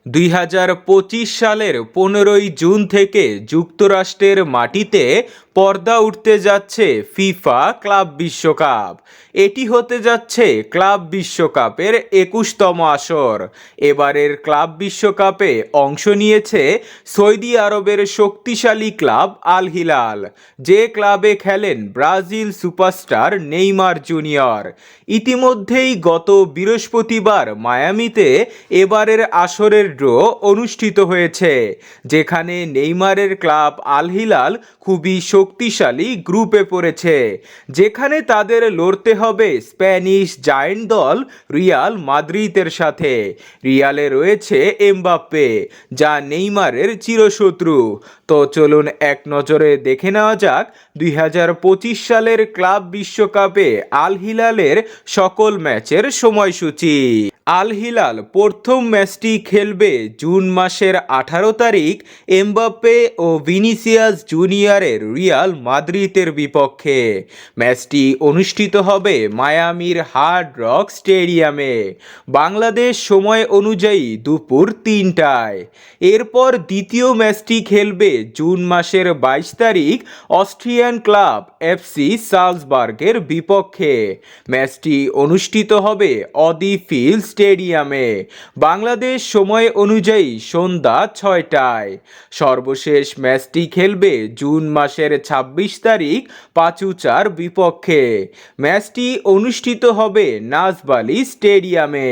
2025 সালের 15ই জুন থেকে যুক্তরাষ্ট্রের মাটিতে পর্দা উঠতে যাচ্ছে ফিফা ক্লাব বিশ্বকাপ। এটি হতে যাচ্ছে ক্লাব বিশ্বকাপের 21তম আসর। এবারের ক্লাব বিশ্বকাপে অংশ নিয়েছে সৌদি আরবের শক্তিশালী ক্লাব আল হিলাল, যে ক্লাবে খেলেন ব্রাজিল সুপারস্টার নেইমার জুনিয়র। ইতিমধ্যেই গত বৃহস্পতিবার মায়ামিতে এবারের আসরের ড্র অনুষ্ঠিত হয়েছে, যেখানে নেইমারের ক্লাব আল হিলাল খুবই শক্তিশালী গ্রুপে পড়েছে, যেখানে তাদের লড়তে হবে স্প্যানিশ জায়ান্ট দল রিয়াল মাদ্রিদের সাথে। রিয়ালে রয়েছে এমবাপ্পে, যা নেইমারের চিরশত্রু। তো চলুন এক নজরে দেখে নেওয়া যাক 2025 সালের ক্লাব বিশ্বকাপে আল হিলালের সকল ম্যাচের সময়সূচি। আল হিলাল প্রথম ম্যাচটি খেলবে জুন মাসের 18 তারিখ এমবাপ্পে ও ভিনিসিয়াস জুনিয়রের রিয়াল মাদ্রিদের বিপক্ষে। ম্যাচটি অনুষ্ঠিত হবে মায়ামির হার্ড রক স্টেডিয়ামে বাংলাদেশ সময় অনুযায়ী দুপুর 3টায়। এরপর দ্বিতীয় ম্যাচটি খেলবে জুন মাসের 22 তারিখ অস্ট্রিয়ান ক্লাব এফসি সালজবার্গের বিপক্ষে। ম্যাচটি অনুষ্ঠিত হবে অদি ফিল্ড স্টেডিয়ামে বাংলাদেশ সময় অনুযায়ী সন্ধ্যা 6টায়। সর্বশেষ ম্যাচটি খেলবে জুন মাসের 26 তারিখ পাচুচার বিপক্ষে। ম্যাচটি অনুষ্ঠিত হবে নাজবালি স্টেডিয়ামে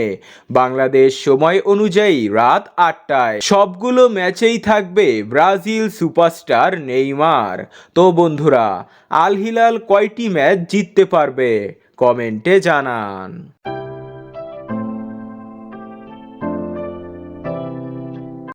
বাংলাদেশ সময় অনুযায়ী রাত 8টায়। সবগুলো ম্যাচেই থাকবে ব্রাজিল সুপারস্টার নেইমার। তো বন্ধুরা, আল হিলাল কয়টি ম্যাচ জিততে পারবে কমেন্টে জানান।